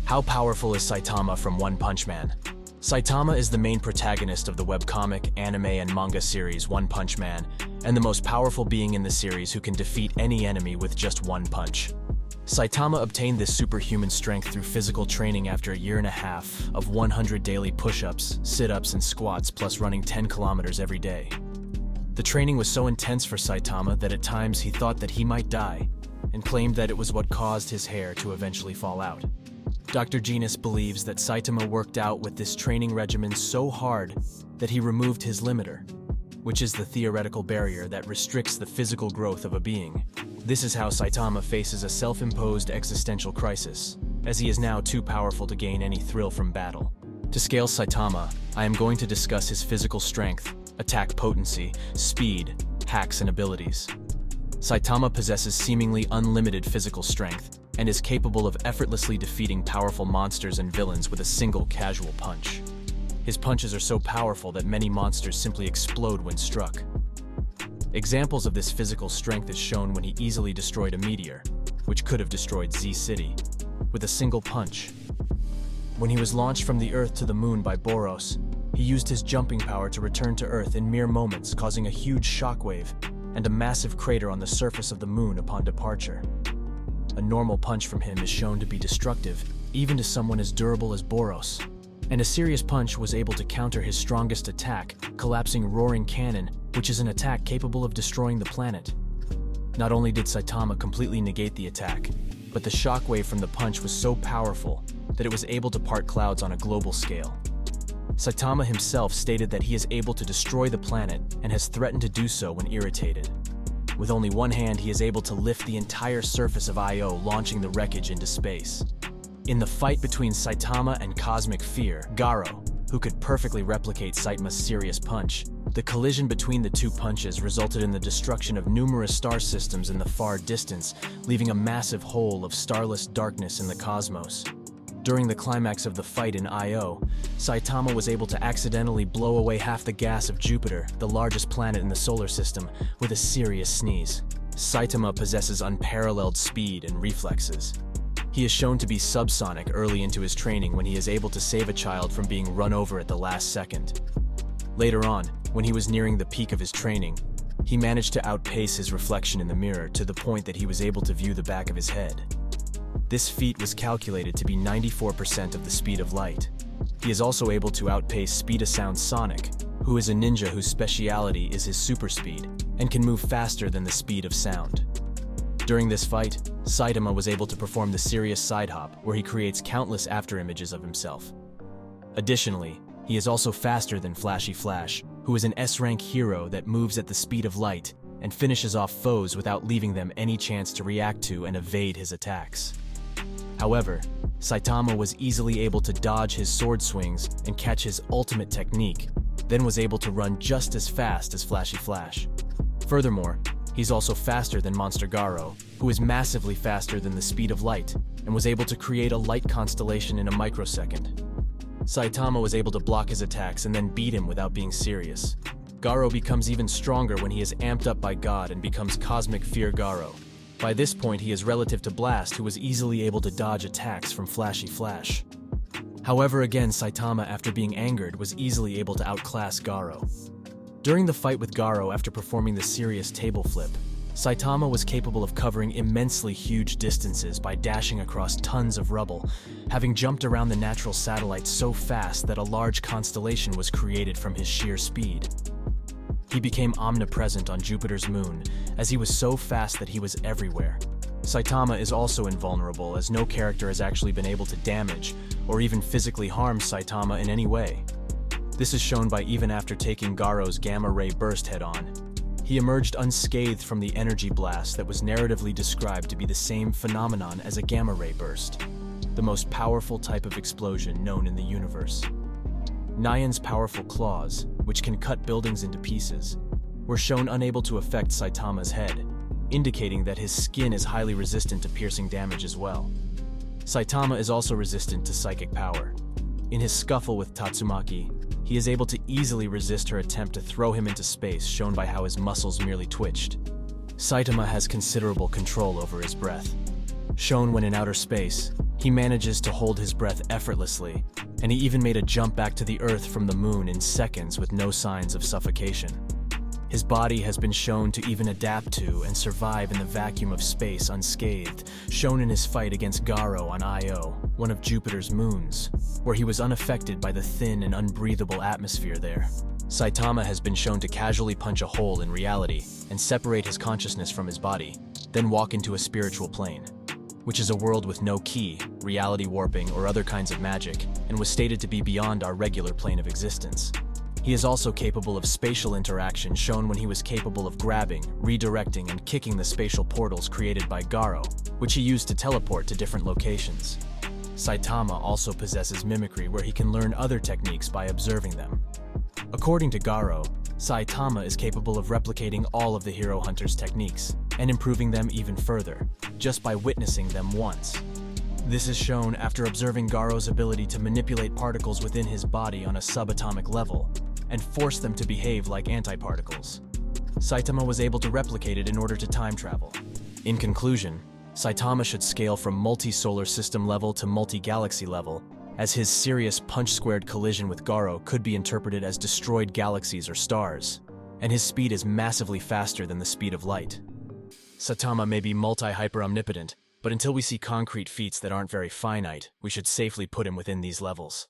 How powerful is Saitama from One Punch Man? Saitama is the main protagonist of the webcomic, anime, and manga series One Punch Man, and the most powerful being in the series who can defeat any enemy with just one punch. Saitama obtained this superhuman strength through physical training after a year and a half of 100 daily push-ups, sit-ups, and squats, plus running 10 kilometers every day. The training was so intense for Saitama that at times he thought that he might die, and claimed that it was what caused his hair to eventually fall out. Dr. Genus believes that Saitama worked out with this training regimen so hard that he removed his limiter, which is the theoretical barrier that restricts the physical growth of a being. This is how Saitama faces a self-imposed existential crisis, as he is now too powerful to gain any thrill from battle. To scale Saitama, I am going to discuss his physical strength, attack potency, speed, hacks, and abilities. Saitama possesses seemingly unlimited physical strength, and is capable of effortlessly defeating powerful monsters and villains with a single casual punch. His punches are so powerful that many monsters simply explode when struck. Examples of this physical strength is shown when he easily destroyed a meteor, which could have destroyed Z City, with a single punch. When he was launched from the Earth to the Moon by Boros, he used his jumping power to return to Earth in mere moments, causing a huge shockwave and a massive crater on the surface of the Moon upon departure. A normal punch from him is shown to be destructive, even to someone as durable as Boros. And a serious punch was able to counter his strongest attack, collapsing Roaring Cannon, which is an attack capable of destroying the planet. Not only did Saitama completely negate the attack, but the shockwave from the punch was so powerful that it was able to part clouds on a global scale. Saitama himself stated that he is able to destroy the planet and has threatened to do so when irritated. With only one hand, he is able to lift the entire surface of Io, launching the wreckage into space. In the fight between Saitama and Cosmic Fear, Garo, who could perfectly replicate Saitama's serious punch, the collision between the two punches resulted in the destruction of numerous star systems in the far distance, leaving a massive hole of starless darkness in the cosmos. During the climax of the fight in Io, Saitama was able to accidentally blow away half the gas of Jupiter, the largest planet in the solar system, with a serious sneeze. Saitama possesses unparalleled speed and reflexes. He is shown to be subsonic early into his training when he is able to save a child from being run over at the last second. Later on, when he was nearing the peak of his training, he managed to outpace his reflection in the mirror to the point that he was able to view the back of his head. This feat was calculated to be 94% of the speed of light. He is also able to outpace Speed of Sound Sonic, who is a ninja whose speciality is his super speed, and can move faster than the speed of sound. During this fight, Saitama was able to perform the serious side hop, where he creates countless afterimages of himself. Additionally, he is also faster than Flashy Flash, who is an S-rank hero that moves at the speed of light and finishes off foes without leaving them any chance to react to and evade his attacks. However, Saitama was easily able to dodge his sword swings and catch his ultimate technique, then was able to run just as fast as Flashy Flash. Furthermore, he's also faster than Monster Garo, who is massively faster than the speed of light, and was able to create a light constellation in a microsecond. Saitama was able to block his attacks and then beat him without being serious. Garo becomes even stronger when he is amped up by God and becomes Cosmic Fear Garo. By this point, he is relative to Blast, who was easily able to dodge attacks from Flashy Flash. However, again, Saitama, after being angered, was easily able to outclass Garo. During the fight with Garo after performing the serious table flip, Saitama was capable of covering immensely huge distances by dashing across tons of rubble, having jumped around the natural satellite so fast that a large constellation was created from his sheer speed. He became omnipresent on Jupiter's moon, as he was so fast that he was everywhere. Saitama is also invulnerable, as no character has actually been able to damage or even physically harm Saitama in any way. This is shown by even after taking Garo's gamma ray burst head-on. He emerged unscathed from the energy blast that was narratively described to be the same phenomenon as a gamma ray burst, the most powerful type of explosion known in the universe. Nyan's powerful claws, which can cut buildings into pieces, were shown unable to affect Saitama's head, indicating that his skin is highly resistant to piercing damage as well. Saitama is also resistant to psychic power. In his scuffle with Tatsumaki, he is able to easily resist her attempt to throw him into space, shown by how his muscles merely twitched. Saitama has considerable control over his breath. Shown when in outer space, he manages to hold his breath effortlessly, and he even made a jump back to the Earth from the moon in seconds with no signs of suffocation. His body has been shown to even adapt to and survive in the vacuum of space unscathed, shown in his fight against Garo on Io, one of Jupiter's moons, where he was unaffected by the thin and unbreathable atmosphere there. Saitama has been shown to casually punch a hole in reality and separate his consciousness from his body, then walk into a spiritual plane, which is a world with no key, reality warping, or other kinds of magic, and was stated to be beyond our regular plane of existence. He is also capable of spatial interaction, shown when he was capable of grabbing, redirecting, and kicking the spatial portals created by Garo, which he used to teleport to different locations. Saitama also possesses mimicry, where he can learn other techniques by observing them. According to Garo, Saitama is capable of replicating all of the Hero Hunter's techniques, and improving them even further, just by witnessing them once. This is shown after observing Garo's ability to manipulate particles within his body on a subatomic level, and force them to behave like antiparticles. Saitama was able to replicate it in order to time travel. In conclusion, Saitama should scale from multi-solar system level to multi-galaxy level, as his serious punch-squared collision with Garo could be interpreted as destroyed galaxies or stars, and his speed is massively faster than the speed of light. Saitama may be multi-hyper-omnipotent, but until we see concrete feats that aren't very finite, we should safely put him within these levels.